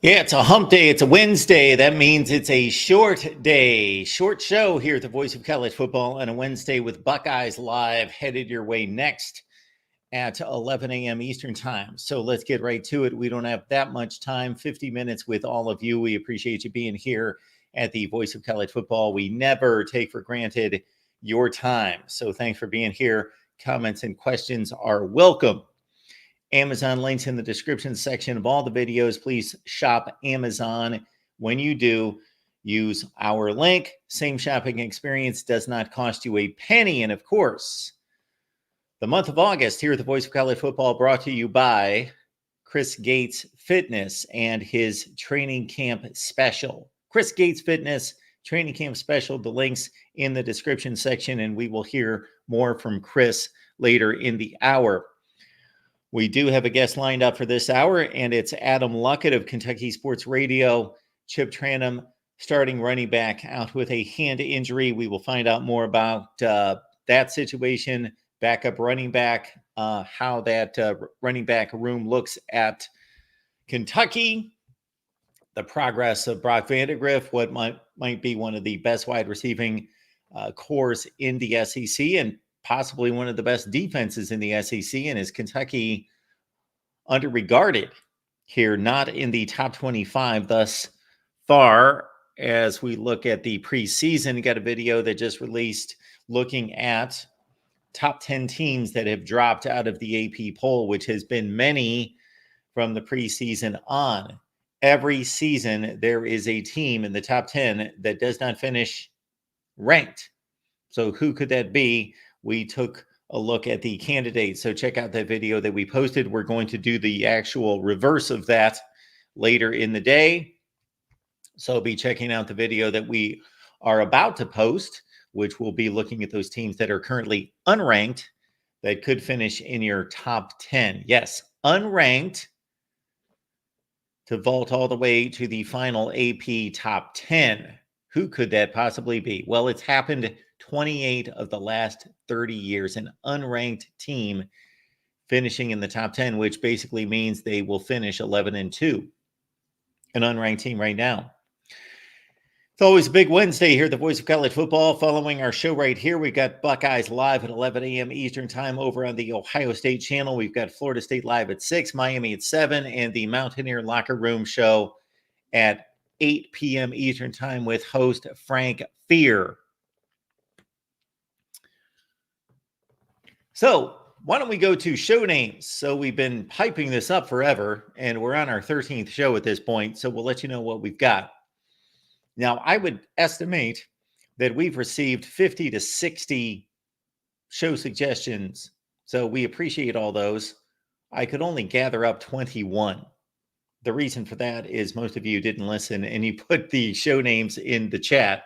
Yeah, it's a hump day. It's a Wednesday. That means it's a short day, short show here at the Voice of College Football on a Wednesday with Buckeyes Live headed your way next at 11 a.m. Eastern Time. So let's get right to it. We don't have that much time, 50 minutes with all of you. We appreciate you being here at the Voice of College Football. We never take for granted your time. So thanks for being here. Comments and questions are welcome. Amazon links in the description section of all the videos. Please shop Amazon. When you do, use our link. Same shopping experience, does not cost you a penny. And of course, the month of August here at the Voice of College Football brought to you by Chris Gates Fitness and his training camp special. Chris Gates Fitness training camp special. The links in the description section, and we will hear more from Chris later in the hour. We do have a guest lined up for this hour, and it's Adam Luckett of Kentucky Sports Radio. Chip Tranum, starting running back, out with a hand injury. We will find out more about that situation, backup running back, how that running back room looks at Kentucky, the progress of Brock Vandagriff, what might be one of the best wide receiving cores in the SEC, and possibly one of the best defenses in the SEC, and is Kentucky underregarded here, not in the top 25 thus far as we look at the preseason. You got a video that just released looking at top 10 teams that have dropped out of the AP poll, which has been many from the preseason on. Every season, there is a team in the top 10 that does not finish ranked. So who could that be? We took a look at the candidates. So check out that video that we posted. We're going to do the actual reverse of that later in the day. So be checking out the video that we are about to post, which will be looking at those teams that are currently unranked that could finish in your top 10. Yes, unranked to vault all the way to the final AP top 10. Who could that possibly be? Well, it's happened 28 of the last 30 years, an unranked team finishing in the top 10, which basically means they will finish 11-2. An unranked team right now. It's always a big Wednesday here at the Voice of College Football. Following our show right here, we've got Buckeyes live at 11 a.m. Eastern Time over on the Ohio State channel. We've got Florida State live at 6, Miami at 7, and the Mountaineer Locker Room show at 8 p.m. Eastern Time with host Frank Fear. So why don't we go to show names? So we've been piping this up forever, and we're on our 13th show at this point. So we'll let you know what we've got. Now, I would estimate that we've received 50 to 60 show suggestions. So we appreciate all those. I could only gather up 21. The reason for that is most of you didn't listen and you put the show names in the chat.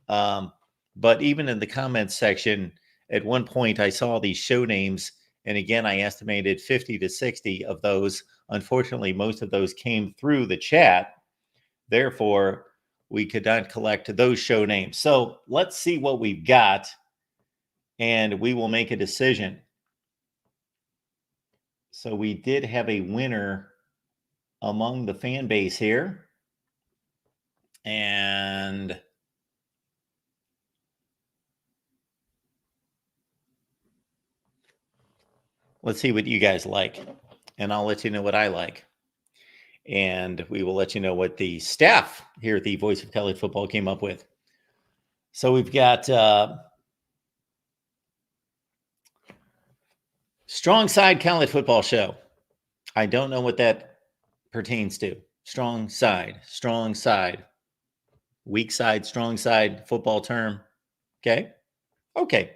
But even in the comments section, at one point I saw these show names. And again, I estimated 50 to 60 of those. Unfortunately, most of those came through the chat. Therefore, we could not collect those show names. So let's see what we've got, and we will make a decision. So we did have a winner among the fan base here. And let's see what you guys like. And I'll let you know what I like. And we will let you know what the staff here at the Voice of College Football came up with. So we've got Strong Side College Football Show. I don't know what that pertains to. Strong side, weak side, strong side, football term. Okay.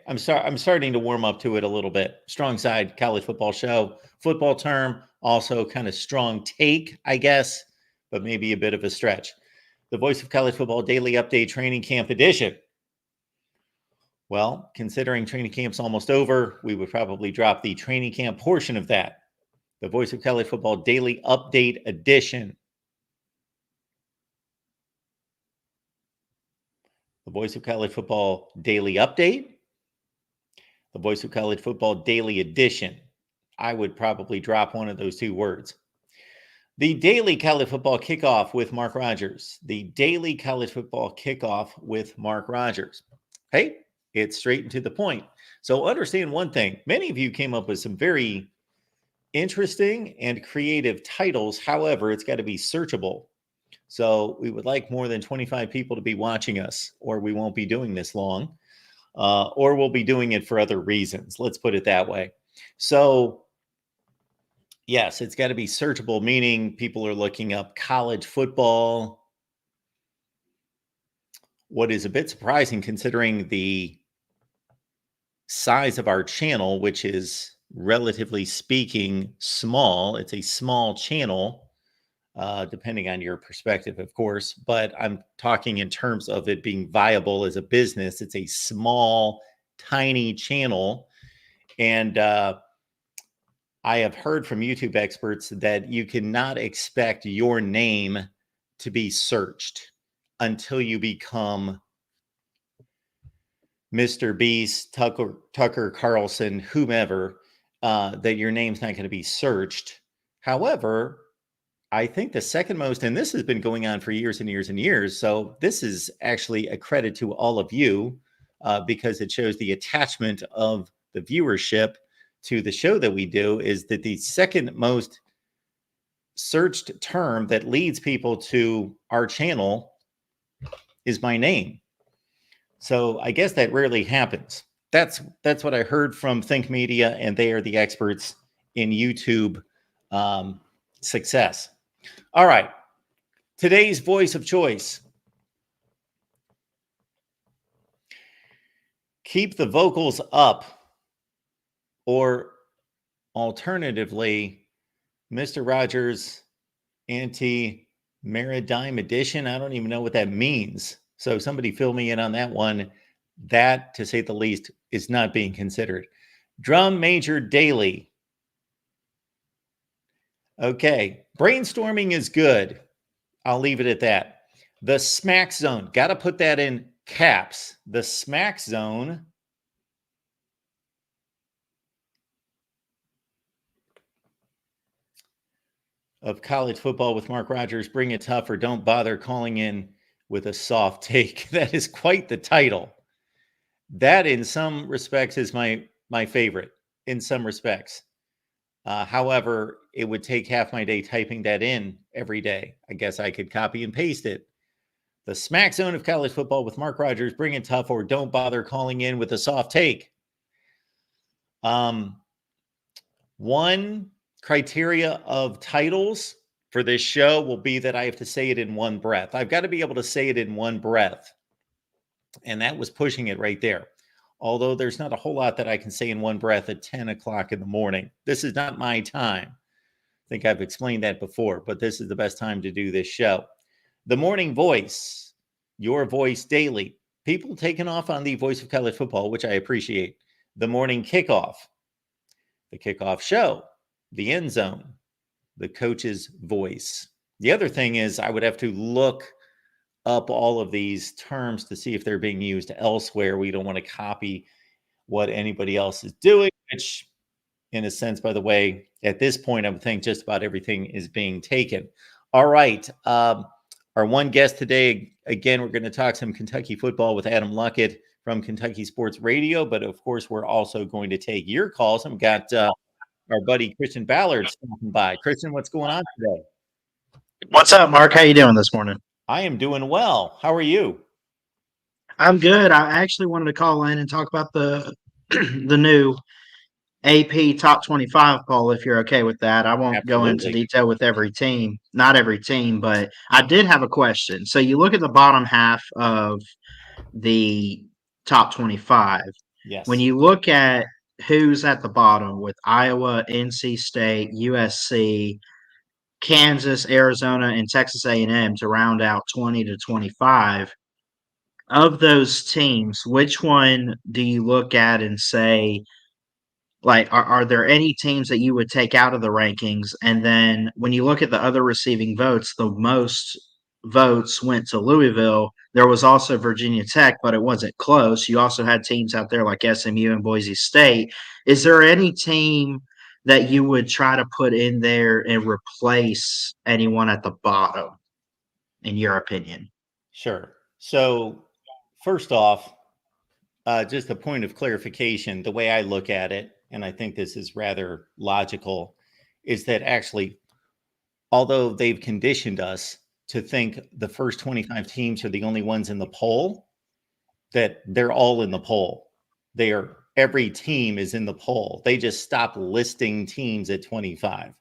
I'm starting to warm up to it a little bit. Strong Side College Football Show, football term, also kind of strong take, I guess, but maybe a bit of a stretch. The Voice of College Football Daily Update Training Camp Edition. Well, considering training camp's almost over, we would probably drop the training camp portion of that. The Voice of College Football Daily Update Edition. The Voice of College Football Daily Update. The Voice of College Football Daily Edition. I would probably drop one of those two words. The daily college football kickoff with Mark Rogers. The daily college football kickoff with Mark Rogers. Hey, it's straight and to the point. So understand one thing. Many of you came up with some very interesting and creative titles. However, it's got to be searchable. So we would like more than 25 people to be watching us, or we won't be doing this long, or we'll be doing it for other reasons. Let's put it that way. So yes, it's got to be searchable, meaning people are looking up college football. What is a bit surprising considering the size of our channel, which is relatively speaking small. It's a small channel, depending on your perspective, of course, but I'm talking in terms of it being viable as a business. It's a small, tiny channel. And I have heard from YouTube experts that you cannot expect your name to be searched until you become Mr. Beast, Tucker Carlson, whomever, that your name's not going to be searched. However, I think the second most, and this has been going on for years and years and years, so this is actually a credit to all of you because it shows the attachment of the viewership to the show that we do, is that the second most searched term that leads people to our channel is my name. So I guess that rarely happens. That's what I heard from Think Media, and they are the experts in YouTube success. All right. Today's voice of choice. Keep the vocals up, or alternatively, Mr. Rogers Anti-Maritime Edition. I don't even know what that means. So somebody fill me in on that one. That, to say the least, is not being considered. Drum Major Daily. Okay. Brainstorming is good. I'll leave it at that. The Smack Zone. Got to put that in caps. The Smack Zone. Of college football with Mark Rogers. Bring it tough, or don't bother calling in with a soft take. That is quite the title. That, in some respects, is my favorite. In some respects. However, it would take half my day typing that in every day. I guess I could copy and paste it. The Smack Zone of college football with Mark Rogers. Bring it tough, or don't bother calling in with a soft take. One criteria of titles for this show will be that I have to say it in one breath. I've got to be able to say it in one breath. And that was pushing it right there. Although there's not a whole lot that I can say in one breath at 10 o'clock in the morning. This is not my time. I think I've explained that before, but this is the best time to do this show. The Morning Voice, your voice daily. People taking off on the voice of college football, which I appreciate. The Morning Kickoff, the kickoff show, the end zone, the coach's voice. The other thing is I would have to look up all of these terms to see if they're being used elsewhere. We don't want to copy what anybody else is doing, which in a sense, by the way, at this point, I would think just about everything is being taken. All right. Our one guest today, again, we're going to talk some Kentucky football with Adam Luckett from Kentucky Sports Radio. But of course, we're also going to take your calls. I've got our buddy Christian Ballard stopping by. Christian, what's going on today? What's up, Mark? How you doing this morning? I am doing well. How are you? I'm good. I actually wanted to call in and talk about the the new AP Top 25 poll, if you're okay with that. I won't go into Absolutely. detail with every team, not every team, but I did have a question. So you look at the bottom half of the Top 25. Yes. When you look at who's at the bottom with Iowa, NC State, USC, Kansas, Arizona, and Texas A&M to round out 20 to 25. Of those teams, which one do you look at and say, like, are there any teams that you would take out of the rankings? And then when you look at the other receiving votes, the most votes went to Louisville. There was also Virginia Tech, but it wasn't close. You also had teams out there like SMU and Boise State. Is there any team that you would try to put in there and replace anyone at the bottom, in your opinion? Sure. So, first off, just a point of clarification, the way I look at it, and I think this is rather logical, is that actually, although they've conditioned us to think the first 25 teams are the only ones in the poll, that they're all in the poll. Every team is in the poll. They just stopped listing teams at 25.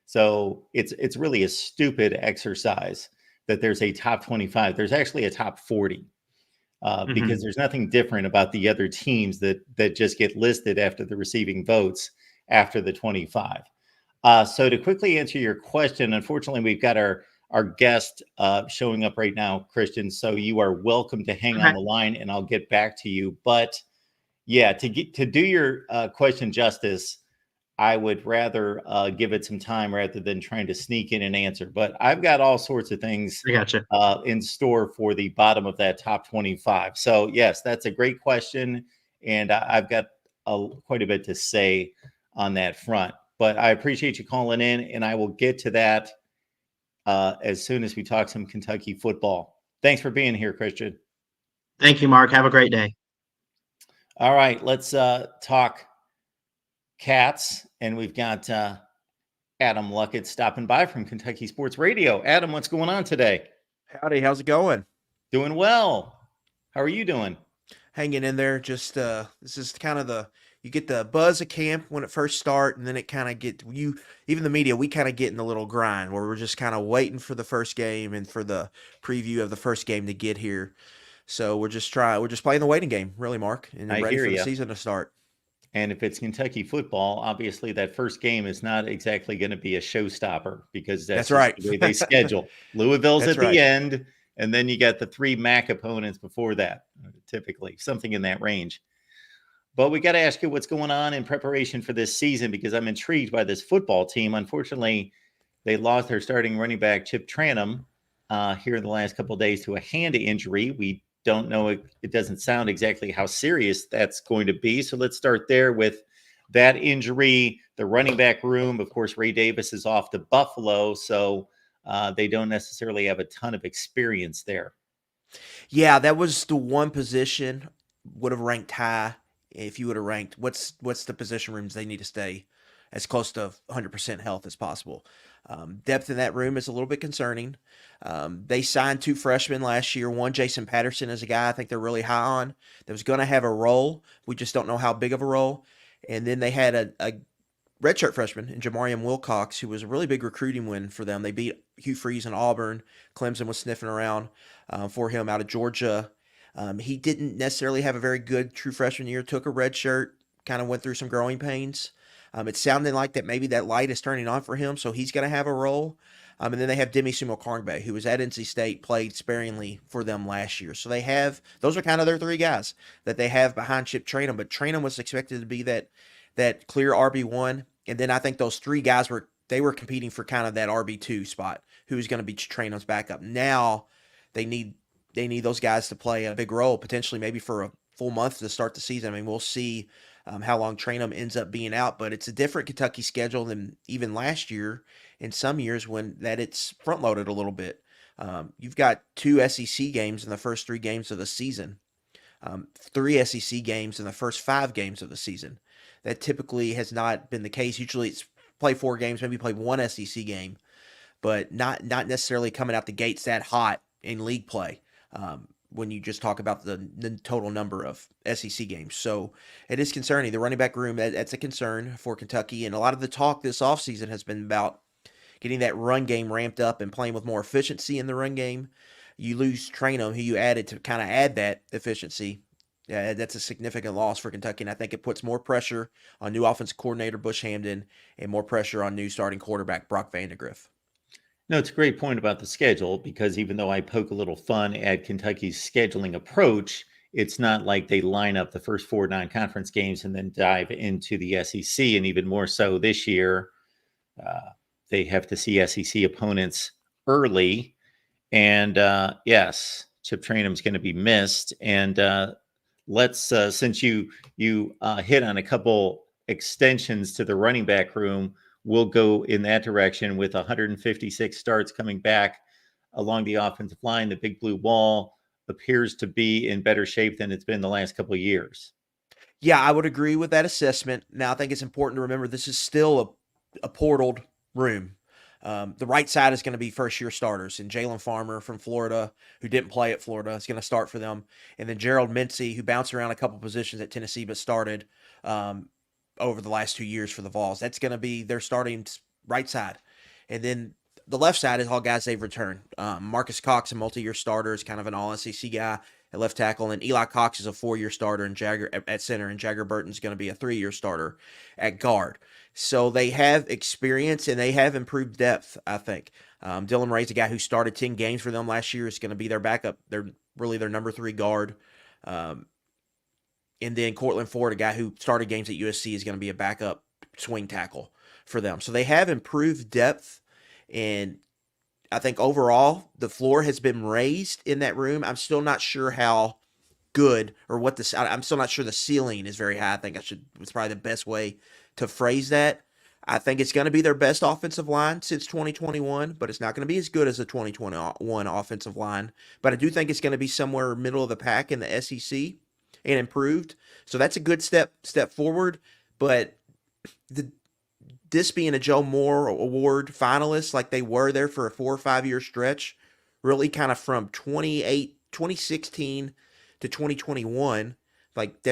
So it's really a stupid exercise that there's a top 25. There's actually a top 40 because there's nothing different about the other teams that just get listed after the receiving votes after the 25. So to quickly answer your question, unfortunately, we've got our guest showing up right now, Christian. So you are welcome to hang on Okay. the line, and I'll get back to you. But yeah, to do your question justice, I would rather give it some time rather than trying to sneak in an answer. But I've got all sorts of things I gotcha. in store for the bottom of that top 25. So yes, that's a great question, and I've got quite a bit to say on that front. But I appreciate you calling in, and I will get to that as soon as we talk some Kentucky football. Thanks for being here, Christian. Thank you, Mark. Have a great day. All right, let's talk Cats, and we've got Adam Luckett stopping by from Kentucky Sports Radio. Adam, what's going on today? Howdy, how's it going? Doing well. How are you doing? Hanging in there. Just this is kind of you get the buzz of camp when it first start, and then it kind of even the media, we kind of get in a little grind where we're just kind of waiting for the first game and for the preview of the first game to get here. So we're just playing the waiting game, really, Mark, and I ready hear for the ya. season to start. And if it's Kentucky football, obviously that first game is not exactly going to be a showstopper because that's That's right. just the way they schedule. Louisville's That's at the right. end, and then you got the 3 MAC opponents before that, typically something in that range. But we got to ask you what's going on in preparation for this season because I'm intrigued by this football team. Unfortunately, they lost their starting running back, Chip Tranum, here in the last couple of days to a hand injury. We don't know. It doesn't sound exactly how serious that's going to be. So let's start there with that injury. The running back room, of course, Ray Davis is off to Buffalo. So they don't necessarily have a ton of experience there. Yeah, that was the one position would have ranked high if you would have ranked what's the position rooms they need to stay as close to 100% health as possible. Depth in that room is a little bit concerning. They signed 2 freshmen last year. One, Jason Patterson, is a guy I think they're really high on that was going to have a role. We just don't know how big of a role. And then they had a redshirt freshman in Jamarian Wilcox, who was a really big recruiting win for them. They beat Hugh Freeze in Auburn. Clemson was sniffing around for him out of Georgia. He didn't necessarily have a very good true freshman year. Took a red shirt, kind of went through some growing pains. It's sounding like that maybe that light is turning on for him, so he's going to have a role. And then they have Demi Sumo-Karngbe, who was at NC State, played sparingly for them last year. So those are kind of their 3 guys that they have behind Chip Trayanum. But Trayanum was expected to be that clear RB1. And then I think those 3 guys were competing for kind of that RB2 spot, who's going to be Trayanum's backup. Now they need those guys to play a big role, potentially maybe for a full month to start the season. I mean, we'll see how long Trayanum ends up being out, but it's a different Kentucky schedule than even last year in some years when it's front loaded a little bit. You've got 2 SEC games in the first 3 games of the season, 3 SEC games in the first 5 games of the season. That typically has not been the case. Usually it's play 4 games, maybe play 1 SEC game, but not necessarily coming out the gates that hot in league play. When you just talk about the total number of SEC games. So it is concerning. The running back room, that's a concern for Kentucky. And a lot of the talk this offseason has been about getting that run game ramped up and playing with more efficiency in the run game. You lose Trayanum, who you added to kind of add that efficiency. That's a significant loss for Kentucky, and I think it puts more pressure on new offensive coordinator Bush Hamdan and more pressure on new starting quarterback Brock Vandagriff. No, it's a great point about the schedule because even though I poke a little fun at Kentucky's scheduling approach, it's not like they line up the first 4 non-conference games and then dive into the SEC. And even more so this year, they have to see SEC opponents early. And yes, Chip Trayanum's going to be missed. And let's since you hit on a couple extensions to the running back room will go in that direction with 156 starts coming back along the offensive line. The Big Blue Wall appears to be in better shape than it's been the last couple of years. Yeah, I would agree with that assessment. Now, I think it's important to remember this is still a portaled room. The right side is going to be first-year starters, and Jalen Farmer from Florida, who didn't play at Florida, is going to start for them, and then Gerald Mincey, who bounced around a couple positions at Tennessee but started over the last 2 years for the Vols. That's going to be their starting right side, and then the left side is all guys they've returned. Marcus Cox, a multi-year starter, is kind of an all-SEC guy at left tackle, and Eli Cox is a 4-year starter and Jagger at center, and Jagger Burton's going to be a 3-year starter at guard. So they have experience and they have improved depth, I think. Dylan Ray's a guy who started 10 games for them last year. Is going to be their backup. They're really their number 3 guard. And then Cortland Ford, a guy who started games at USC, is going to be a backup swing tackle for them. So they have improved depth, and I think overall the floor has been raised in that room. I'm still not sure how good or what I'm still not sure the ceiling is very high. I think it's probably the best way to phrase that. I think it's going to be their best offensive line since 2021, but it's not going to be as good as the 2021 offensive line. But I do think it's going to be somewhere middle of the pack in the SEC and improved. So that's a good step forward. But this being a Joe Moore Award finalist, like they were there for a 4 or 5 year stretch, really kind of from 2016 to 2021, like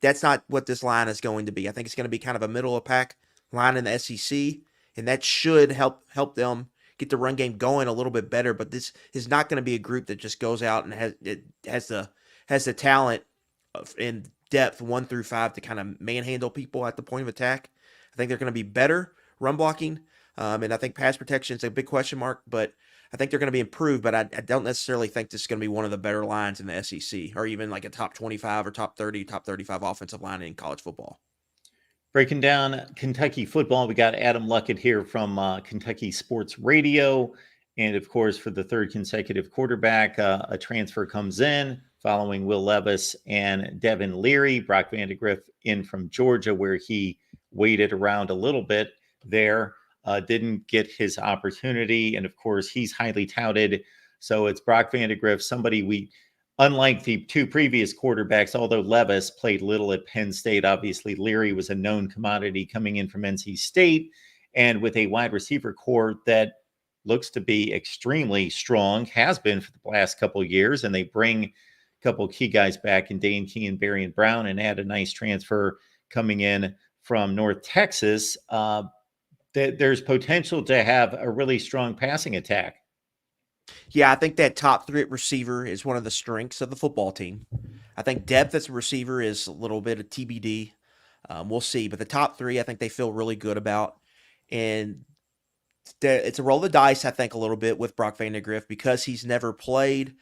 that's not what this line is going to be. I think it's going to be kind of a middle of pack line in the SEC, and that should help them get the run game going a little bit better. But this is not going to be a group that just goes out and has the talent in depth 1 through 5 to kind of manhandle people at the point of attack. I think they're going to be better run blocking, and I think pass protection is a big question mark, but I think they're going to be improved, but I don't necessarily think this is going to be one of the better lines in the SEC or even like a top 25 or top 30, top 35 offensive line in college football. Breaking down Kentucky football, we got Adam Luckett here from Kentucky Sports Radio. And of course, for the 3rd consecutive quarterback, a transfer comes in following Will Levis and Devin Leary. Brock Vandagriff in from Georgia, where he waited around a little bit there. Didn't get his opportunity. And of course, he's highly touted. So it's Brock Vandagriff, somebody unlike the 2 previous quarterbacks, although Levis played little at Penn State, obviously Leary was a known commodity coming in from NC State, and with a wide receiver core that looks to be extremely strong, has been for the last couple of years, and they bring a couple of key guys back in Dane Key and Berrien Brown and add a nice transfer coming in from North Texas. There's potential to have a really strong passing attack. Yeah, I think that top 3 receiver is one of the strengths of the football team. I think depth as a receiver is a little bit of TBD. We'll see. But the top 3, I think they feel really good about. And it's a roll of the dice, I think, a little bit with Brock Vandagriff because he's never played.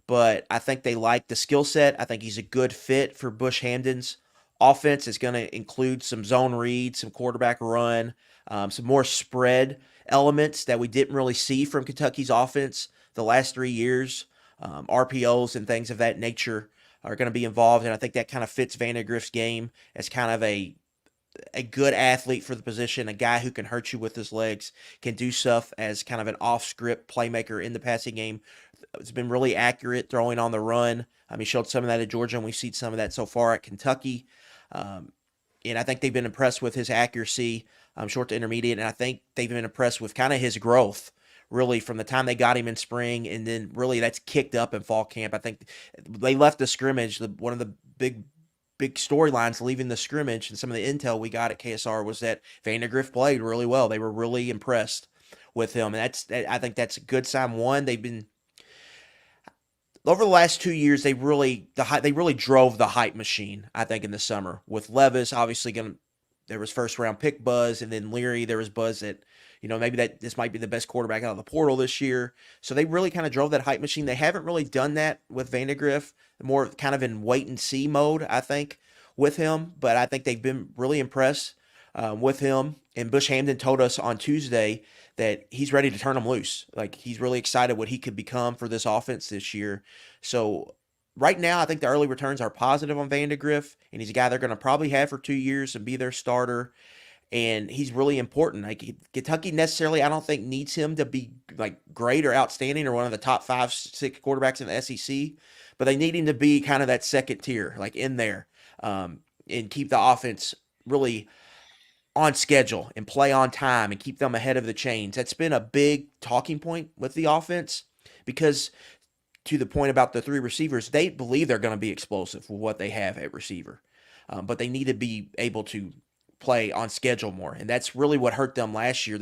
But I think they like the skill set. I think he's a good fit for Bush Hamden's offense. Is going to include some zone read, some quarterback run, some more spread elements that we didn't really see from Kentucky's offense the last 3 years. RPOs and things of that nature are going to be involved, and I think that kind of fits Vandagriff's game as kind of a good athlete for the position, a guy who can hurt you with his legs, can do stuff as kind of an off-script playmaker in the passing game. It's been really accurate throwing on the run. He showed some of that at Georgia, and we've seen some of that so far at Kentucky. And I think they've been impressed with his accuracy, short to intermediate, and I think they've been impressed with kind of his growth, really, from the time they got him in spring, and then really that's kicked up in fall camp. I think they left the scrimmage. One of the big storylines leaving the scrimmage and some of the intel we got at KSR was that Vandagriff played really well. They were really impressed with him, and I think that's a good sign. One, they've been over the last 2 years, they really drove the hype machine, I think, in the summer. With Levis, obviously, there was first-round pick buzz, and then Leary, there was buzz that, maybe that this might be the best quarterback out of the portal this year. So they really kind of drove that hype machine. They haven't really done that with Vandagriff, more kind of in wait-and-see mode, I think, with him. But I think they've been really impressed with him. And Bush Hamden told us on Tuesday that he's ready to turn him loose. Like, he's really excited what he could become for this offense this year. So right now, I think the early returns are positive on Vandegrift, and he's a guy they're going to probably have for 2 years and be their starter. And he's really important. Like Kentucky necessarily, I don't think needs him to be like great or outstanding or one of the top 5, 6 quarterbacks in the SEC, but they need him to be kind of that second tier, like in there, and keep the offense really on schedule and play on time and keep them ahead of the chains. That's been a big talking point with the offense because to the point about the 3 receivers, they believe they're going to be explosive with what they have at receiver, but they need to be able to play on schedule more, and that's really what hurt them last year.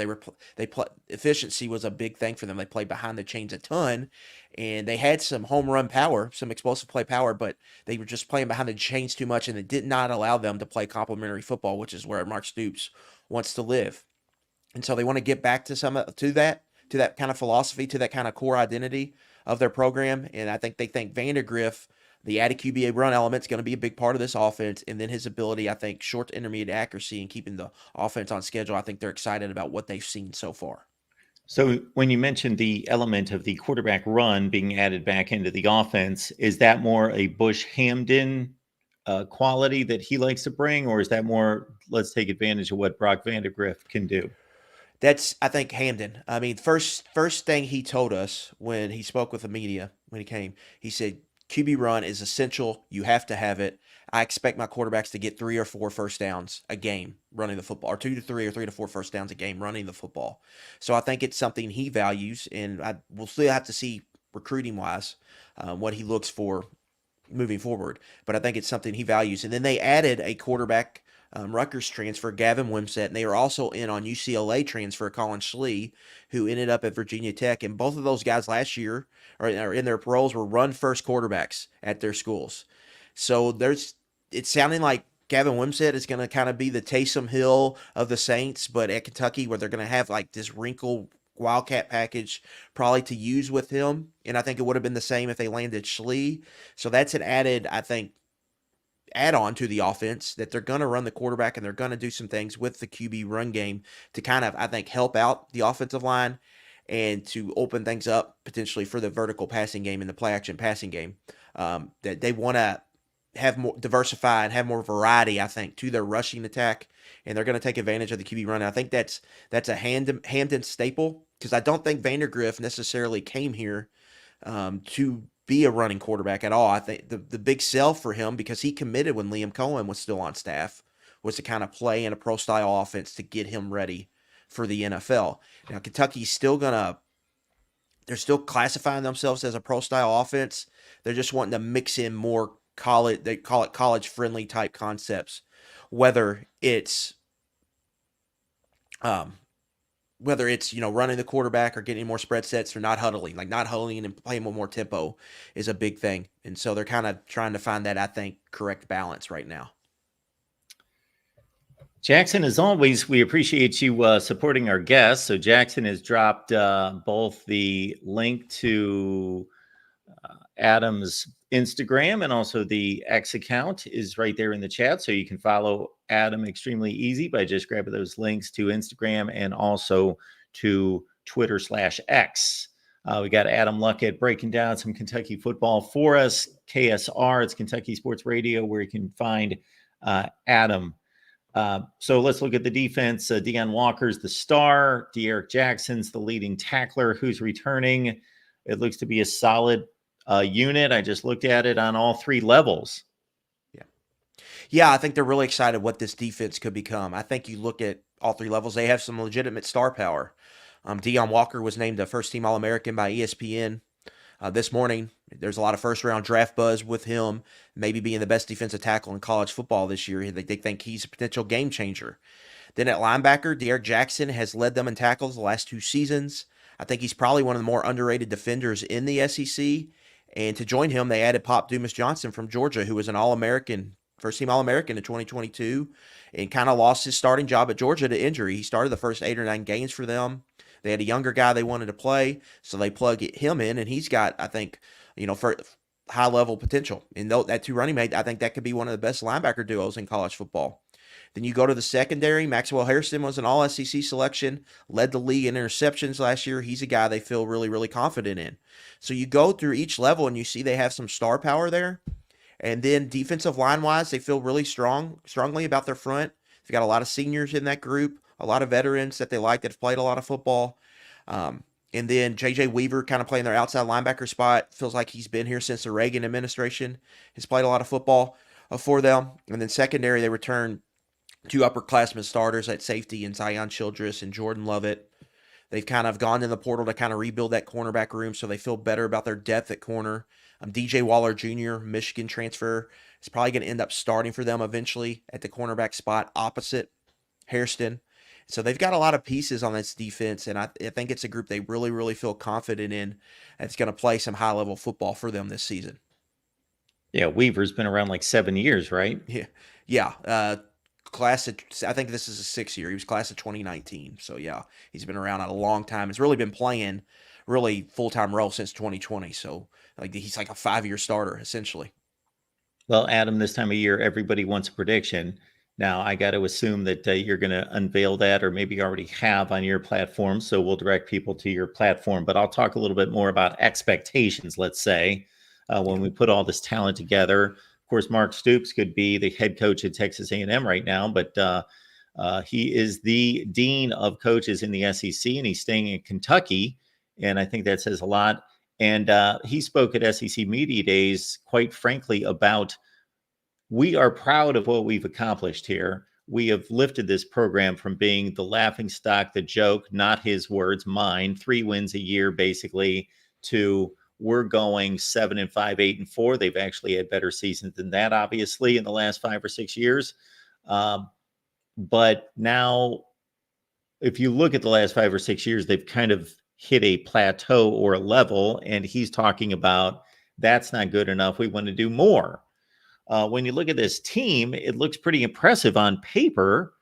Efficiency was a big thing for them. They played behind the chains a ton, and they had some home run power, some explosive play power, but they were just playing behind the chains too much, and it did not allow them to play complementary football, which is where Mark Stoops wants to live. And so they want to get back to that kind of philosophy, to that kind of core identity of their program. And I think they think Vandegrift, the added QBA run element, is going to be a big part of this offense. And then his ability, I think, short to intermediate accuracy and keeping the offense on schedule. I think they're excited about what they've seen so far. So when you mentioned the element of the quarterback run being added back into the offense, is that more a Bush Hamden quality that he likes to bring, or is that more, let's take advantage of what Brock Vandegrift can do? That's, I think, Hamden. I mean, first thing he told us when he spoke with the media when he came, he said, QB run is essential. You have to have it. I expect my quarterbacks to get 3 or 4 first downs a game running the football, or 2 to 3 or 3 to 4 first downs a game running the football. So I think it's something he values, and we'll still have to see recruiting wise what he looks for moving forward. But I think it's something he values. And then they added a quarterback, Rutgers transfer, Gavin Wimsett, and they were also in on UCLA transfer, Colin Schlee, who ended up at Virginia Tech. And both of those guys last year, or in their roles, were run-first quarterbacks at their schools. So it's sounding like Gavin Wimsett is going to kind of be the Taysom Hill of the Saints, but at Kentucky, where they're going to have like this wrinkle Wildcat package probably to use with him. And I think it would have been the same if they landed Schlee. So that's an added, I think, add-on to the offense, that they're going to run the quarterback and they're going to do some things with the QB run game to kind of, I think, help out the offensive line and to open things up potentially for the vertical passing game and the play-action passing game. That they want to have more diversify and have more variety, I think, to their rushing attack, and they're going to take advantage of the QB run. And I think that's a Hamden staple, because I don't think Vandegrift necessarily came here to be a running quarterback at all. I think the big sell for him, because he committed when Liam Cohen was still on staff, was to kind of play in a pro-style offense to get him ready for the NFL. Now, Kentucky's still they're still classifying themselves as a pro-style offense. They're just wanting to mix in more they call it college-friendly type concepts, whether it's running the quarterback or getting more spread sets or not huddling. Like not huddling and playing with more tempo is a big thing. And so they're kind of trying to find that, I think, correct balance right now. Jackson, as always, we appreciate you supporting our guests. So Jackson has dropped both the link to Adam's Instagram and also the X account is right there in the chat. So you can follow Adam extremely easy by just grabbing those links to Instagram and also to Twitter/X. We got Adam Luckett breaking down some Kentucky football for us. KSR, it's Kentucky Sports Radio, where you can find Adam. So let's look at the defense. Deion Walker's the star. De'Eric Jackson's the leading tackler who's returning. It looks to be a solid unit. I just looked at it on all 3 levels. Yeah, I think they're really excited what this defense could become. I think you look at all 3 levels, they have some legitimate star power. Deion Walker was named a first-team All-American by ESPN this morning. There's a lot of first-round draft buzz with him, maybe being the best defensive tackle in college football this year. They think he's a potential game changer. Then at linebacker, De'Eric Jackson has led them in tackles the last 2 seasons. I think he's probably one of the more underrated defenders in the SEC. And to join him, they added Pop Dumas-Johnson from Georgia, who was an All-American, first-team All-American in 2022, and kind of lost his starting job at Georgia to injury. He started the first 8 or 9 games for them. They had a younger guy they wanted to play, so they plug him in, and he's got, I think, for high-level potential. And that 2 running mate, I think that could be one of the best linebacker duos in college football. Then you go to the secondary. Maxwell Hairston was an all SEC selection, led the league in interceptions last year. He's a guy they feel really, really confident in. So you go through each level and you see they have some star power there. And then defensive line wise, they feel really strongly about their front. They've got a lot of seniors in that group, a lot of veterans that they like that have played a lot of football. And then J.J. Weaver kind of playing their outside linebacker spot. Feels like he's been here since the Reagan administration. Has played a lot of football for them. And then secondary, they return two upperclassmen starters at safety in Zion Childress and Jordan Lovett. They've kind of gone in the portal to kind of rebuild that cornerback room, so they feel better about their depth at corner. DJ Waller Jr., Michigan transfer, is probably going to end up starting for them eventually at the cornerback spot opposite Hairston. So they've got a lot of pieces on this defense, and I think it's a group they really, really feel confident in. And it's going to play some high-level football for them this season. Yeah, Weaver's been around like 7 years, right? Yeah. I think this is his 6th year. He was class of 2019. So, yeah, he's been around a long time. He's really been playing really full-time role since 2020. So, he's like a 5-year starter, essentially. Well, Adam, this time of year, everybody wants a prediction. Now, I got to assume that you're going to unveil that or maybe already have on your platform. So we'll direct people to your platform. But I'll talk a little bit more about expectations, let's say, when we put all this talent together. Of course, Mark Stoops could be the head coach at Texas A&M right now, but he is the dean of coaches in the SEC, and he's staying in Kentucky. And I think that says a lot. And he spoke at SEC Media Days, quite frankly, about we are proud of what we've accomplished here. We have lifted this program from being the laughingstock, the joke, not his words, mine, 3 wins a year, basically, to we're going 7-5, 8-4. They've actually had better seasons than that, obviously, in the last 5 or 6 years. But now, if you look at the last 5 or 6 years, they've kind of hit a plateau or a level, and he's talking about that's not good enough. We want to do more. When you look at this team, it looks pretty impressive on paper.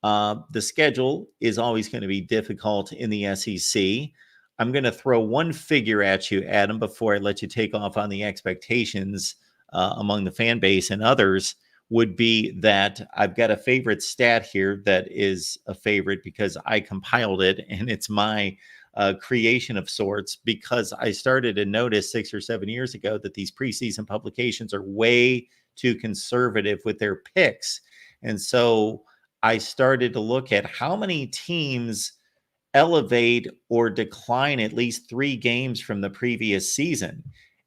The schedule is always going to be difficult in the SEC. I'm going to throw one figure at you, Adam, before I let you take off on the expectations among the fan base and others, would be that I've got a favorite stat here that is a favorite because I compiled it, and it's my creation of sorts, because I started to notice 6 or 7 years ago that these preseason publications are way too conservative with their picks. And so I started to look at how many teams elevate or decline at least 3 games from the previous season.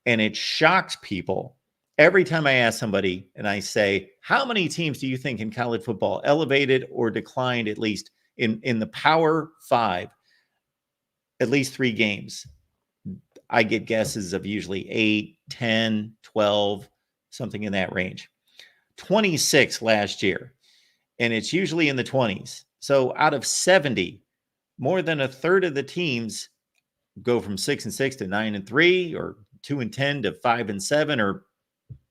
And it shocked people. Every time I ask somebody and I say, how many teams do you think in college football elevated or declined at least in the Power 5? At least 3 games. I get guesses of usually 8, 10, 12, something in that range. 26 last year, and it's usually in the 20s. So out of 70, more than a third of the teams go from 6-6 to 9-3, or 2-10 to 5-7, or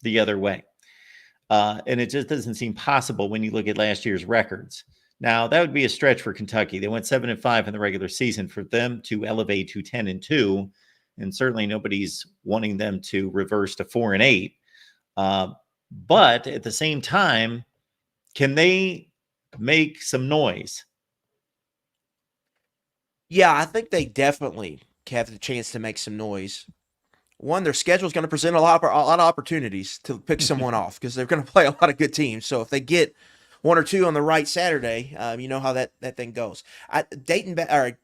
the other way. And it just doesn't seem possible when you look at last year's records. Now, that would be a stretch for Kentucky. They went 7-5 in the regular season. For them to elevate to 10-2, and certainly nobody's wanting them to reverse to 4-8. But at the same time, can they make some noise? Yeah, I think they definitely have the chance to make some noise. One, their schedule is going to present a lot of opportunities to pick someone off because they're going to play a lot of good teams. So if they get 1 or 2 on the right Saturday, you know how that thing goes.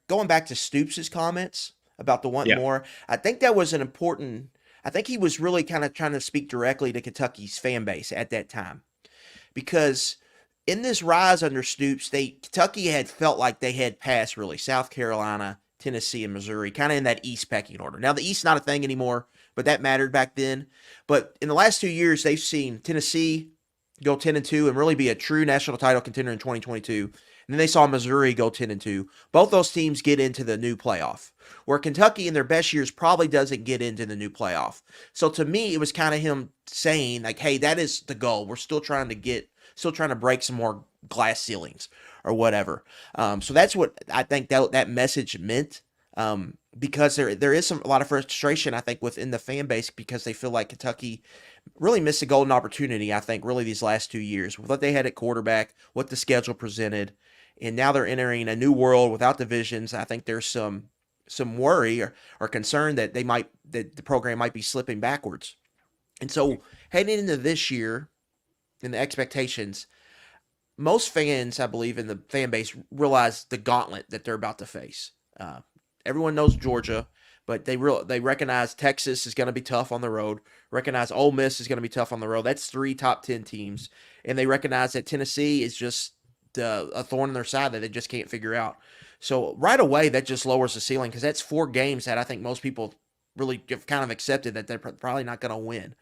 Going back to Stoops' comments about the want more, I think that was an important. I think he was really kind of trying to speak directly to Kentucky's fan base at that time, because in this rise under Stoops, Kentucky had felt like they had passed really South Carolina, Tennessee, and Missouri, kind of in that East pecking order. Now the East's not a thing anymore, but that mattered back then. But in the last 2 years, they've seen Tennessee go 10-2 and really be a true national title contender in 2022. And then they saw Missouri go 10-2. Both those teams get into the new playoff, where Kentucky in their best years probably doesn't get into the new playoff. So to me, it was kind of him saying like, hey, that is the goal. We're still trying to break some more glass ceilings or whatever. So that's what I think that message meant. because there is a lot of frustration, I think, within the fan base because they feel like Kentucky really missed a golden opportunity, I think, really these last 2 years with what they had at quarterback, what the schedule presented, and now they're entering a new world without divisions. I think there's some worry or concern that that the program might be slipping backwards. And so heading into this year and the expectations, most fans, I believe, in the fan base realize the gauntlet that they're about to face. Uh, Everyone knows Georgia, but they recognize Texas is going to be tough on the road. Recognize Ole Miss is going to be tough on the road. That's 3 top 10 teams, and they recognize that Tennessee is just a thorn in their side that they just can't figure out. So right away, that just lowers the ceiling because that's 4 games that I think most people really have kind of accepted that they're probably not going to win.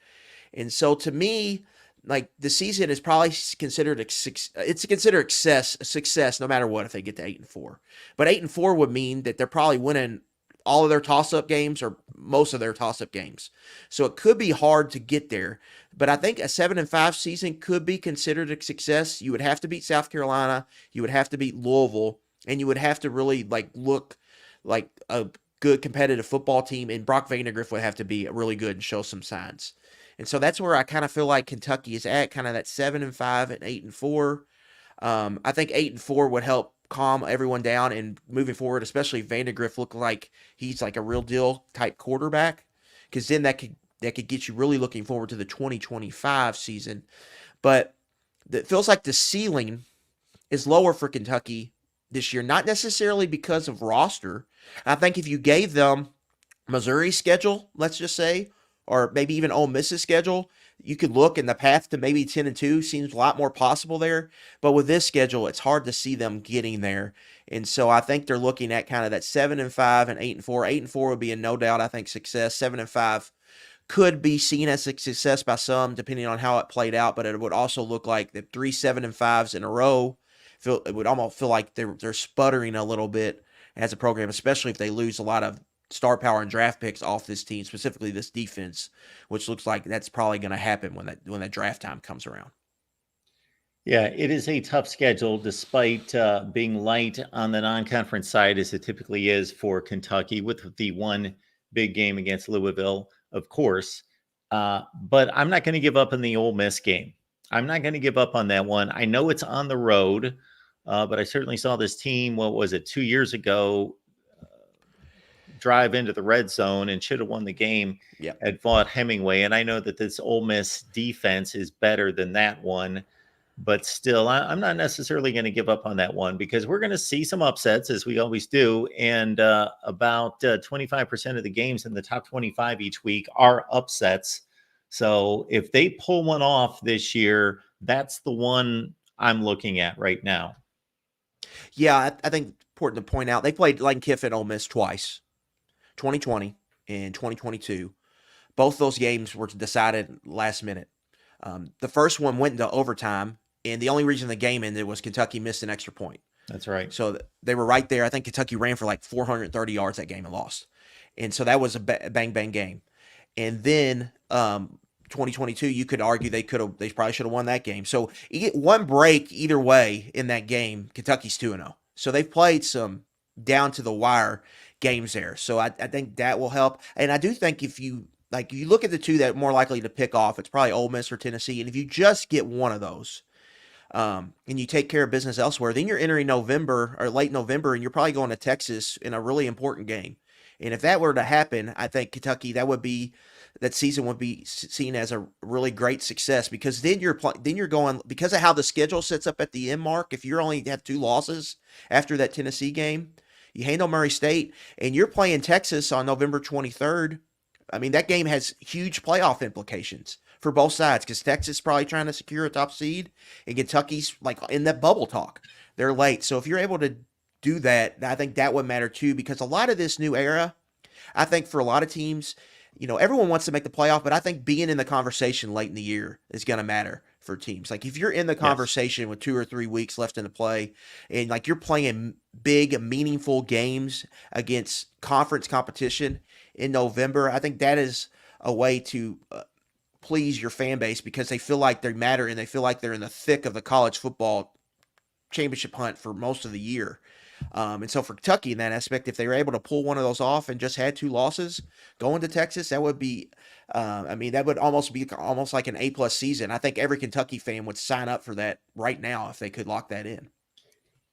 And so to me, like the season is probably considered it's considered success no matter what if they get to 8-4. But 8-4 would mean that they're probably winning all of their toss-up games or most of their toss-up games. So it could be hard to get there. But I think a 7-5 season could be considered a success. You would have to beat South Carolina, you would have to beat Louisville, and you would have to really like look like a good competitive football team. And Brock Vandegrift would have to be really good and show some signs. And so that's where I kind of feel like Kentucky is at, kind of that 7-5 and 8-4. I think 8-4 would help calm everyone down and moving forward, especially if Vandegrift look like he's like a real deal type quarterback, because then that could get you really looking forward to the 2025 season. But it feels like the ceiling is lower for Kentucky this year, not necessarily because of roster. I think if you gave them Missouri's schedule, let's just say, or maybe even Ole Miss's schedule, you could look in the path to maybe 10-2 seems a lot more possible there. But with this schedule, it's hard to see them getting there. And so I think they're looking at kind of that 7-5 and 8-4. 8-4 would be a no doubt, I think, success. 7-5 could be seen as a success by some, depending on how it played out. But it would also look like the 3 7-5s in a row. It would almost feel like they're sputtering a little bit as a program, especially if they lose a lot of star power and draft picks off this team, specifically this defense, which looks like that's probably going to happen when that draft time comes around. Yeah, it is a tough schedule despite being light on the non-conference side as it typically is for Kentucky with the one big game against Louisville, of course. But I'm not going to give up on the Ole Miss game. I'm not going to give up on that one. I know it's on the road, but I certainly saw this team, what was it, 2 years ago, drive into the red zone and should have won the game at Vaught Hemingway. And I know that this Ole Miss defense is better than that one, but still, I'm not necessarily going to give up on that one because we're going to see some upsets as we always do. And about 25% of the games in the top 25 each week are upsets. So if they pull one off this year, that's the one I'm looking at right now. Yeah, I think important to point out, they played Lane Kiffin Ole Miss twice. 2020 and 2022. Both those games were decided last minute. The first one went into overtime, and the only reason the game ended was Kentucky missed an extra point. That's right. So they were right there. I think Kentucky ran for like 430 yards that game and lost. And so that was a bang game. And then 2022, you could argue they probably should have won that game. So you get one break either way in that game. Kentucky's 2-0. So they've played some down to the wire games there. So I think that will help. And I do think if you look at the two that are more likely to pick off, it's probably Ole Miss or Tennessee. And if you just get one of those and you take care of business elsewhere, then you're entering November or late November, and you're probably going to Texas in a really important game. And if that were to happen, I think Kentucky, that season would be seen as a really great success because then you're going, because of how the schedule sets up at the end, Mark, if you only have 2 losses after that Tennessee game, you handle Murray State, and you're playing Texas on November 23rd. I mean, that game has huge playoff implications for both sides because Texas is probably trying to secure a top seed, and Kentucky's like in that bubble talk. They're late. So if you're able to do that, I think that would matter too because a lot of this new era, I think for a lot of teams, everyone wants to make the playoff, but I think being in the conversation late in the year is going to matter for teams. Like if you're in the conversation with 2 or 3 weeks left in the play and like you're playing big, meaningful games against conference competition in November, I think that is a way to please your fan base because they feel like they matter and they feel like they're in the thick of the college football championship hunt for most of the year. And so for Kentucky in that aspect, if they were able to pull one of those off and just had 2 losses going to Texas, that would be, that would almost be almost like an A+ season. I think every Kentucky fan would sign up for that right now if they could lock that in.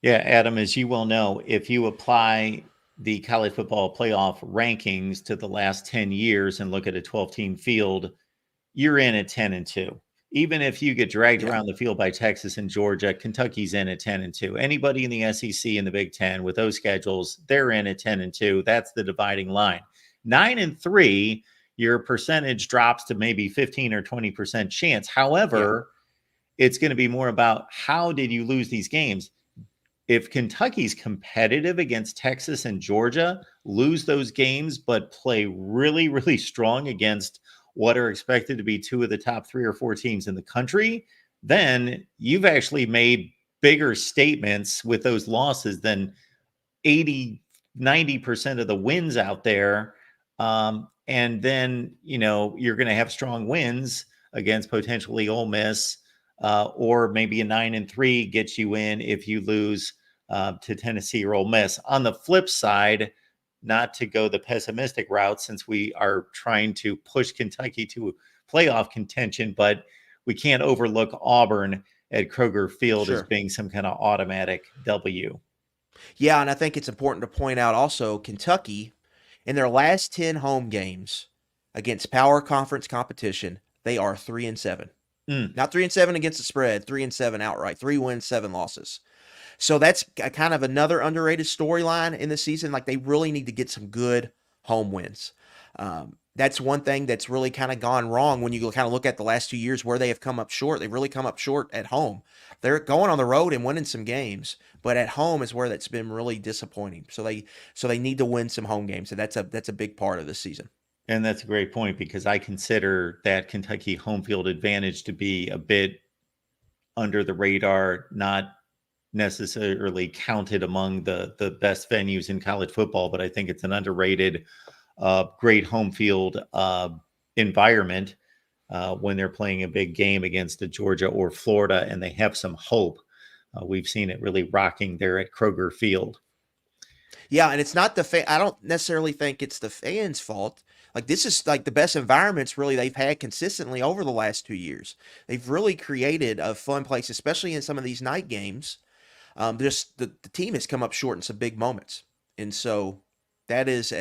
Yeah, Adam, as you well know, if you apply the college football playoff rankings to the last 10 years and look at a 12-team field, you're in at 10-2. Even if you get dragged Yeah. around the field by Texas and Georgia, Kentucky's in at 10-2. Anybody in the SEC and the Big Ten with those schedules, they're in at 10-2. That's the dividing line. 9-3, your percentage drops to maybe 15 or 20% chance. However, it's going to be more about how did you lose these games? If Kentucky's competitive against Texas and Georgia, lose those games, but play really, really strong against what are expected to be 2 of the top 3 or 4 teams in the country, then you've actually made bigger statements with those losses than 80-90% of the wins out there. And then, you're going to have strong wins against potentially Ole Miss, or maybe a 9-3 gets you in if you lose to Tennessee or Ole Miss. On the flip side, not to go the pessimistic route, since we are trying to push Kentucky to playoff contention, but we can't overlook Auburn at Kroger Field as being some kind of automatic W. Yeah, and I think it's important to point out also Kentucky, in their last 10 home games against power conference competition, they are 3-7. Not 3-7 against the spread, 3-7 outright, 3 wins, 7 losses. So that's kind of another underrated storyline in the season. Like, they really need to get some good home wins. That's one thing that's really kind of gone wrong when you kind of look at the last 2 years where they have come up short. They've really come up short at home. They're going on the road and winning some games, but at home is where that's been really disappointing. So they need to win some home games, and that's a big part of this season. And that's a great point, because I consider that Kentucky home field advantage to be a bit under the radar, not necessarily counted among the best venues in college football, but I think it's an underrated, great home field environment when they're playing a big game against a Georgia or Florida, and they have some hope. We've seen it really rocking there at Kroger Field. Yeah, and it's not I don't necessarily think it's the fans' fault. Like, this is like the best environments really they've had consistently over the last 2 years. They've really created a fun place, especially in some of these night games. Just the team has come up short in some big moments, and so that is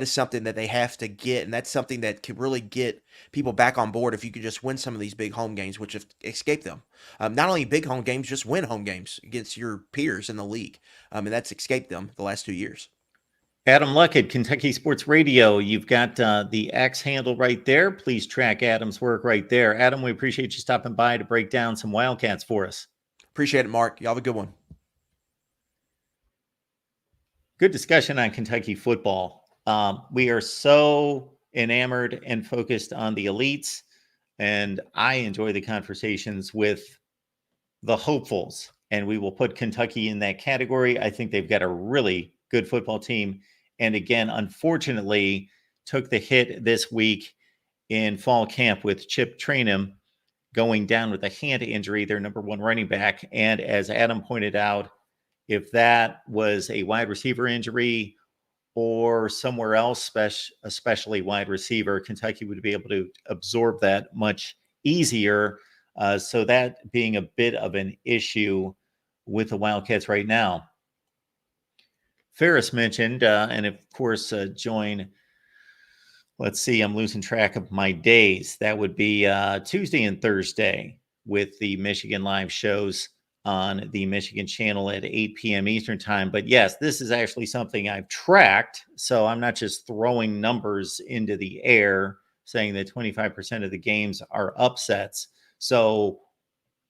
something that they have to get, and that's something that could really get people back on board if you could just win some of these big home games, which have escaped them. Not only big home games, just win home games against your peers in the league, and that's escaped them the last 2 years. Adam Luckett, Kentucky Sports Radio. You've got the X handle right there. Please track Adam's work right there. Adam, we appreciate you stopping by to break down some Wildcats for us. Appreciate it, Mark. Y'all have a good one. Good discussion on Kentucky football. We are so enamored and focused on the elites, and I enjoy the conversations with the hopefuls, and we will put Kentucky in that category. I think they've got a really good football team, and again, unfortunately, took the hit this week in fall camp with Chip Trainum going down with a hand injury, their number 1 running back. And as Adam pointed out, if that was a wide receiver injury or somewhere else, especially wide receiver, Kentucky would be able to absorb that much easier. So that being a bit of an issue with the Wildcats right now. Ferris mentioned, and of course, join, let's see, I'm losing track of my days. That would be Tuesday and Thursday with the Michigan Live shows on the Michigan channel at 8 p.m. Eastern time. But yes, this is actually something I've tracked. So I'm not just throwing numbers into the air saying that 25% of the games are upsets. So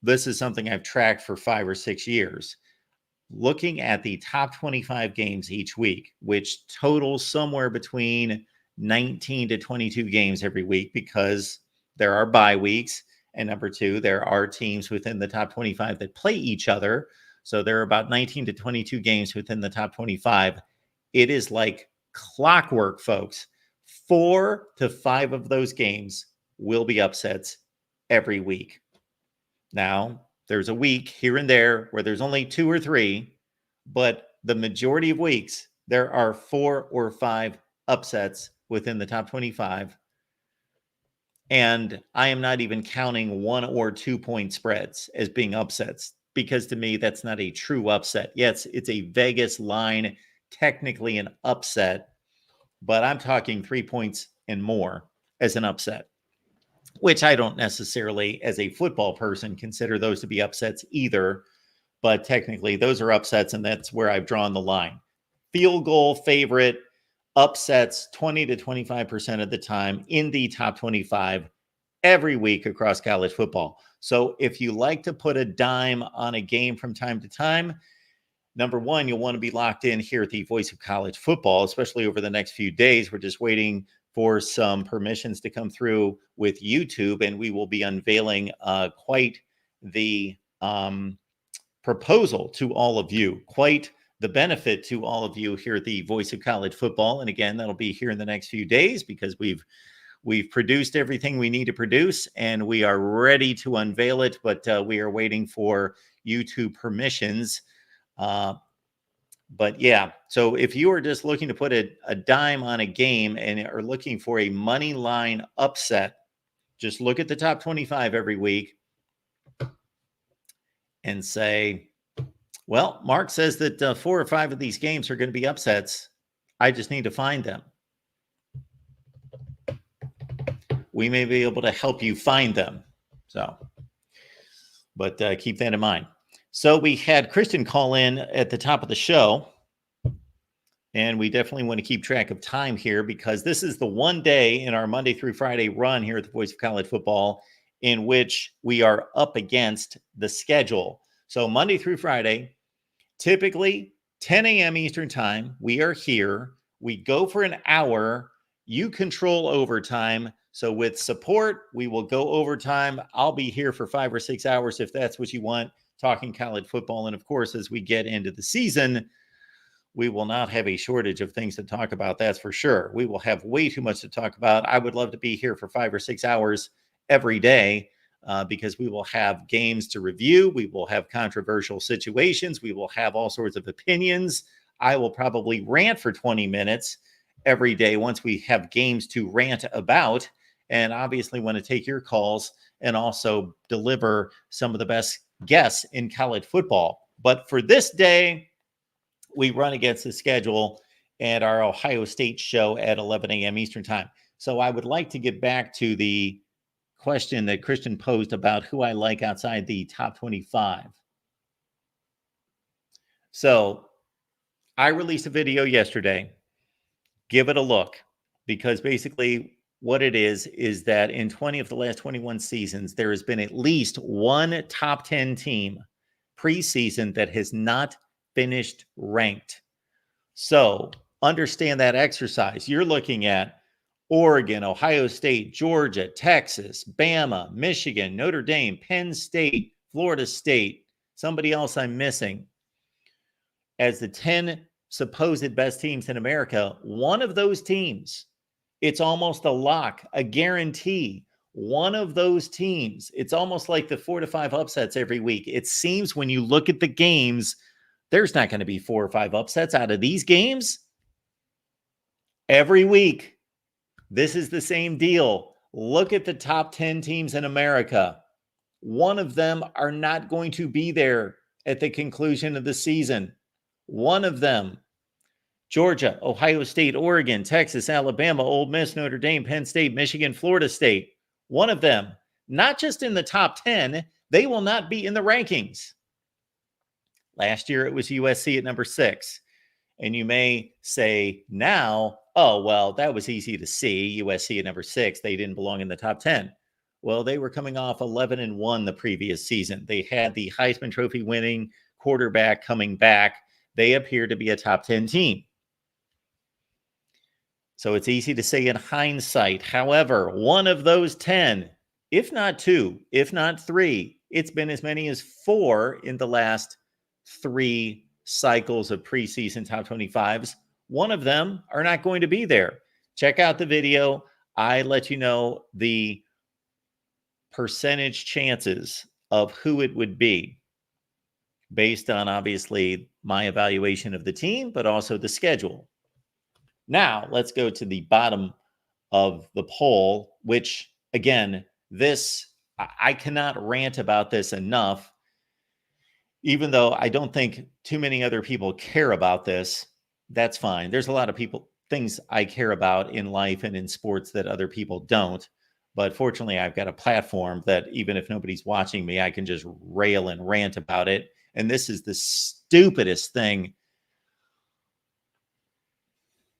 this is something I've tracked for 5 or 6 years. Looking at the top 25 games each week, which totals somewhere between 19 to 22 games every week, because there are bye weeks. And number 2, there are teams within the top 25 that play each other. So there are about 19 to 22 games within the top 25. It is like clockwork, folks. 4 to 5 of those games will be upsets every week. Now, there's a week here and there where there's only 2 or 3, but the majority of weeks, there are 4 or 5 upsets within the top 25. And I am not even counting 1 or 2 point spreads as being upsets, because to me, that's not a true upset. Yes, it's a Vegas line, technically an upset, but I'm talking 3 points and more as an upset, which I don't necessarily, as a football person, consider those to be upsets either. But technically, those are upsets, and that's where I've drawn the line. Field goal favorite upsets 20 to 25% of the time in the top 25 every week across college football. So if you like to put a dime on a game from time to time, number one, you'll want to be locked in here at the Voice of College Football, especially over the next few days. We're just waiting for some permissions to come through with YouTube, and we will be unveiling quite the proposal to all of you, quite the benefit to all of you here at the Voice of College Football. And again, that'll be here in the next few days, because we've produced everything we need to produce, and we are ready to unveil it, but we are waiting for YouTube permissions. But yeah, so if you are just looking to put a dime on a game and are looking for a money line upset, just look at the top 25 every week and say, well, Mark says that 4 or 5 of these games are going to be upsets. I just need to find them. We may be able to help you find them. So, but keep that in mind. So we had Kristen call in at the top of the show, and we definitely want to keep track of time here, because this is the one day in our Monday through Friday run here at the Voice of College Football in which we are up against the schedule. So Monday through Friday, typically 10 a.m. Eastern time, we are here. We go for an hour. You control overtime. So with support, we will go overtime. I'll be here for 5 or 6 hours if that's what you want, talking college football. And of course, as we get into the season, we will not have a shortage of things to talk about. That's for sure. We will have way too much to talk about. I would love to be here for 5 or 6 hours every day, because we will have games to review. We will have controversial situations. We will have all sorts of opinions. I will probably rant for 20 minutes every day once we have games to rant about. And obviously want to take your calls and also deliver some of the best guests in college football. But for this day, we run against the schedule at our Ohio State show at 11 a.m. Eastern time. So I would like to get back to the question that Christian posed about who I like outside the top 25. So I released a video yesterday. Give it a look, because basically what it is that in 20 of the last 21 seasons, there has been at least one top 10 team preseason that has not finished ranked. So understand that exercise. You're looking at Oregon, Ohio State, Georgia, Texas, Bama, Michigan, Notre Dame, Penn State, Florida State, somebody else I'm missing, as the 10 supposed best teams in America. One of those teams, it's almost a lock, a guarantee. One of those teams, it's almost like the 4 to 5 upsets every week. It seems when you look at the games, there's not going to be 4 or 5 upsets out of these games every week. This is the same deal. Look at the top 10 teams in America. One of them are not going to be there at the conclusion of the season. One of them, Georgia, Ohio State, Oregon, Texas, Alabama, Ole Miss, Notre Dame, Penn State, Michigan, Florida State. One of them, not just in the top 10, they will not be in the rankings. Last year, it was USC at number 6. And you may say now, oh, well, that was easy to see. USC at number 6, they didn't belong in the top 10. Well, they were coming off 11-1 the previous season. They had the Heisman Trophy winning quarterback coming back. They appear to be a top 10 team. So it's easy to say in hindsight. However, one of those 10, if not 2, if not 3, it's been as many as 4 in the last 3 cycles of preseason top 25s. One of them are not going to be there. Check out the video. I let you know the percentage chances of who it would be. based on obviously my evaluation of the team, but also the schedule. Now, let's go to the bottom of the poll, which again, I cannot rant about this enough, even though I don't think too many other people care about this. That's fine. There's a lot of things I care about in life and in sports that other people don't. But fortunately, I've got a platform that even if nobody's watching me, I can just rail and rant about it. And this is the stupidest thing.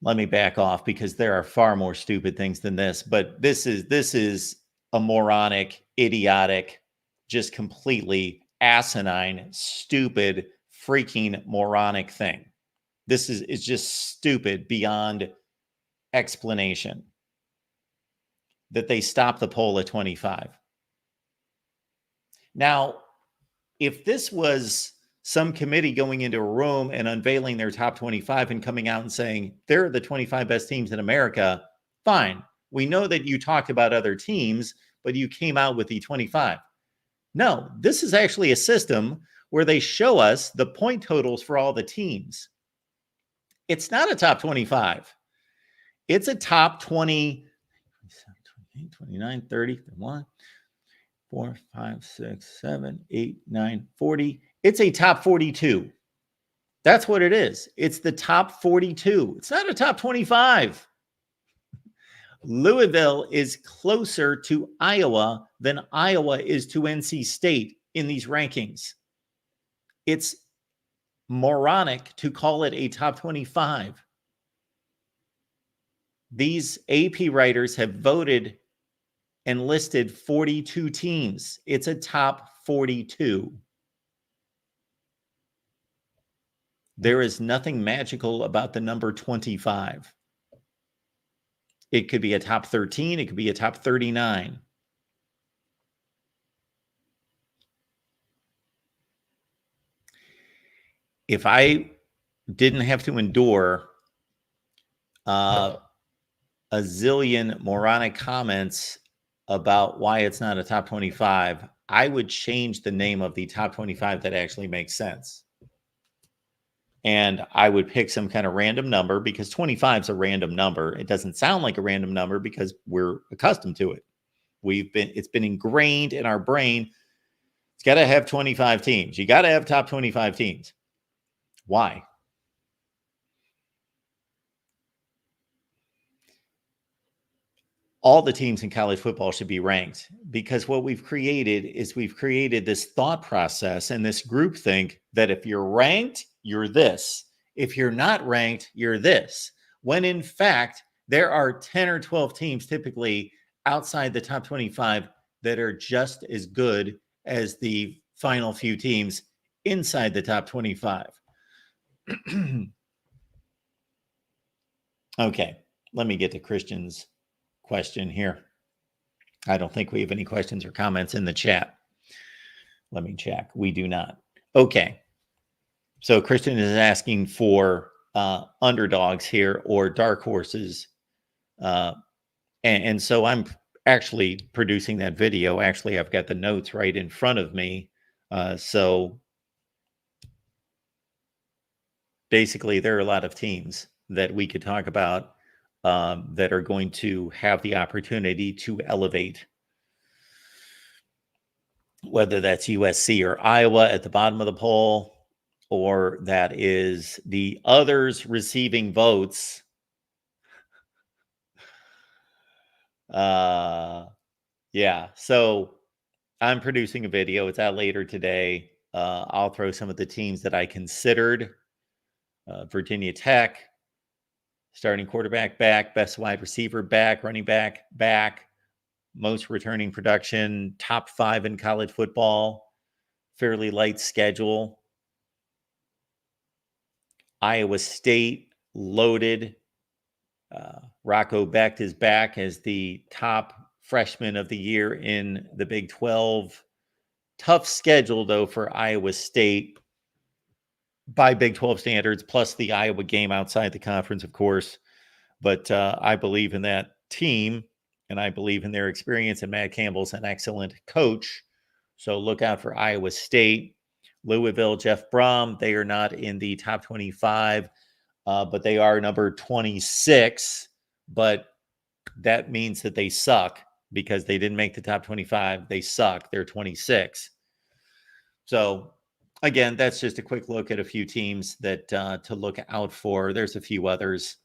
Let me back off because there are far more stupid things than this. But this is a moronic, idiotic, just completely asinine, stupid, freaking moronic thing. This is just stupid beyond explanation that they stopped the poll at 25. Now, if this was some committee going into a room and unveiling their top 25 and coming out and saying, they're the 25 best teams in America, fine. We know that you talked about other teams, but you came out with the 25. No, this is actually a system where they show us the point totals for all the teams. It's not a top 25. It's a top 20, 28, 29, 30, 31, 4, 5, 6, 7, 8, 9, 40. It's a top 42. That's what it is. It's the top 42. It's not a top 25. Louisville is closer to Iowa than Iowa is to NC State in these rankings. It's moronic to call it a top 25. These AP writers have voted and listed 42 teams. It's a top 42. There is nothing magical about the number 25. It could be a top 13. It could be a top 39. If I didn't have to endure a zillion moronic comments about why it's not a top 25, I would change the name of the top 25 that actually makes sense. And I would pick some kind of random number because 25 is a random number. It doesn't sound like a random number because we're accustomed to it. It's been ingrained in our brain. It's got to have 25 teams. You got to have top 25 teams. Why? All the teams in college football should be ranked because what we've created is this thought process and this groupthink that if you're ranked, you're this. If you're not ranked, you're this. When in fact, there are 10 or 12 teams typically outside the top 25 that are just as good as the final few teams inside the top 25. Okay, let me get to Christian's question here. I don't think we have any questions or comments in the chat. Let me check. We do not. Okay. So Christian is asking for underdogs here or dark horses. And so I'm actually producing that video. Actually, I've got the notes right in front of me. So basically, there are a lot of teams that we could talk about that are going to have the opportunity to elevate, whether that's USC or Iowa at the bottom of the poll, or that is the others receiving votes. Yeah, so I'm producing a video. It's out later today. I'll throw some of the teams that I considered. Virginia Tech, starting quarterback back, best wide receiver back, running back back, most returning production, top 5 in college football, fairly light schedule. Iowa State, loaded. Rocco Becht is back as the top freshman of the year in the Big 12. Tough schedule, though, for Iowa State by Big 12 standards, plus the Iowa game outside the conference, of course. But I believe in that team, and I believe in their experience, and Matt Campbell's an excellent coach. So look out for Iowa State. Louisville, Jeff Brom, they are not in the top 25, but they are number 26. But that means that they suck because they didn't make the top 25. They suck. They're 26. So, again, that's just a quick look at a few teams that to look out for. There's a few others.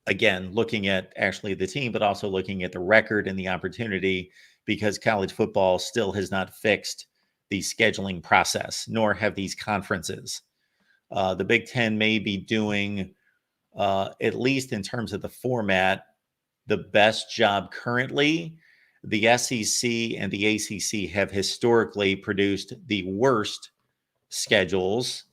Again, looking at actually the team, but also looking at the record and the opportunity, because college football still has not fixed the scheduling process, nor have these conferences. The Big Ten may be doing, at least in terms of the format, the best job currently. The SEC and the ACC have historically produced the worst schedules.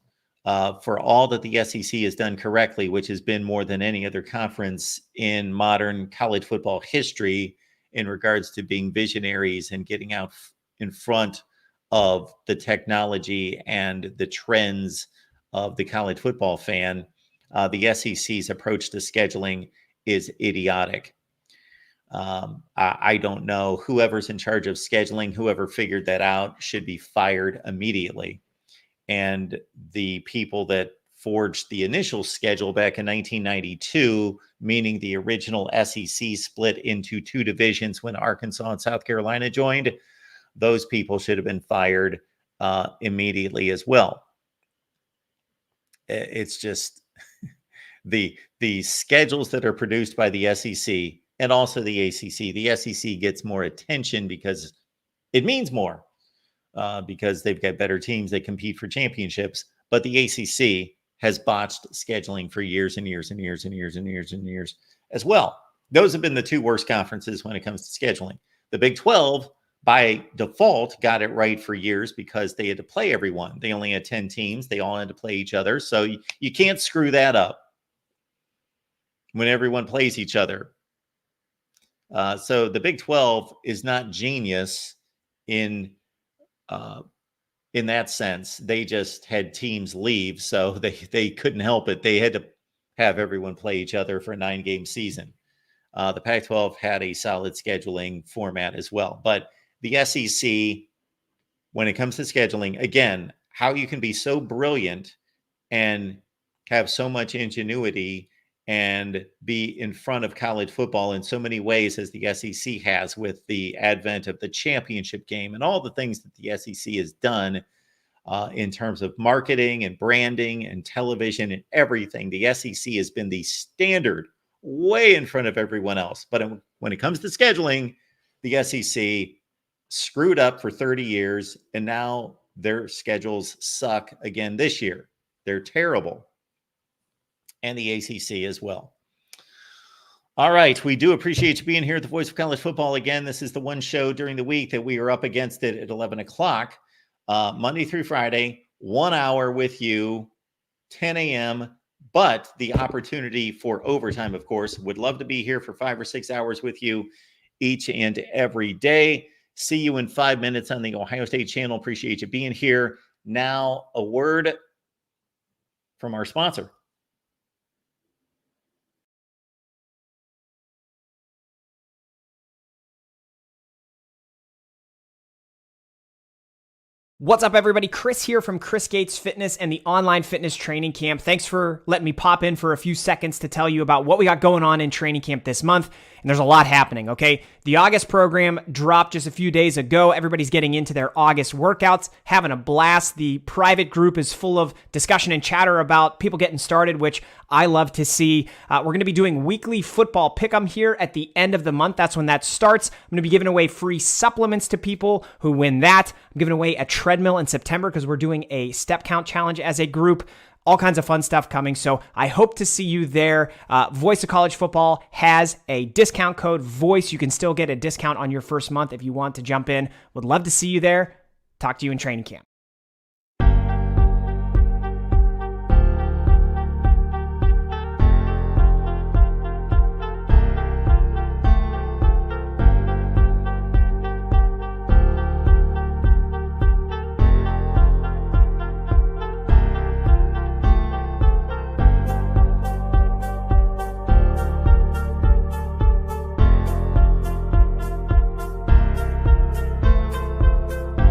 For all that the SEC has done correctly, which has been more than any other conference in modern college football history in regards to being visionaries and getting out in front of the technology and the trends of the college football fan, the SEC's approach to scheduling is idiotic. I don't know. Whoever's in charge of scheduling, whoever figured that out, should be fired immediately. And the people that forged the initial schedule back in 1992, meaning the original SEC split into two divisions when Arkansas and South Carolina joined, those people should have been fired immediately as well. It's just the schedules that are produced by the SEC and also the ACC. The SEC gets more attention because it means more. Because they've got better teams that compete for championships. But the ACC has botched scheduling for years and years and years and years and years and years as well. Those have been the two worst conferences when it comes to scheduling. The Big 12, by default, got it right for years because they had to play everyone. They only had 10 teams. They all had to play each other. So you can't screw that up when everyone plays each other. So the Big 12 is not genius in that sense. They just had teams leave, so they couldn't help it. They had to have everyone play each other for a 9-game season. The Pac-12 had a solid scheduling format as well. But the SEC, when it comes to scheduling, again, how you can be so brilliant and have so much ingenuity and be in front of college football in so many ways as the SEC has, with the advent of the championship game and all the things that the SEC has done in terms of marketing and branding and television and everything. The SEC has been the standard, way in front of everyone else. But when it comes to scheduling, the SEC screwed up for 30 years, and now their schedules suck again this year. They're terrible. And the ACC as well. All right. We do appreciate you being here at the Voice of College Football. Again, this is the one show during the week that we are up against it at 11 o'clock, Monday through Friday, 1 hour with you, 10 a.m., but the opportunity for overtime, of course. Would love to be here for 5 or 6 hours with you each and every day. See you in 5 minutes on the Ohio State channel. Appreciate you being here. Now, a word from our sponsor. What's up, everybody? Chris here from Chris Gates Fitness and the online fitness training camp. Thanks for letting me pop in for a few seconds to tell you about what we got going on in training camp this month. And there's a lot happening, okay? The August program dropped just a few days ago. Everybody's getting into their August workouts, having a blast. The private group is full of discussion and chatter about people getting started, which I love to see. We're going to be doing weekly football pick'em here at the end of the month. That's when that starts. I'm going to be giving away free supplements to people who win that. I'm giving away a treadmill in September because we're doing a step count challenge as a group. All kinds of fun stuff coming, so I hope to see you there. Voice of College Football has a discount code, VOICE. You can still get a discount on your first month if you want to jump in. Would love to see you there. Talk to you in training camp.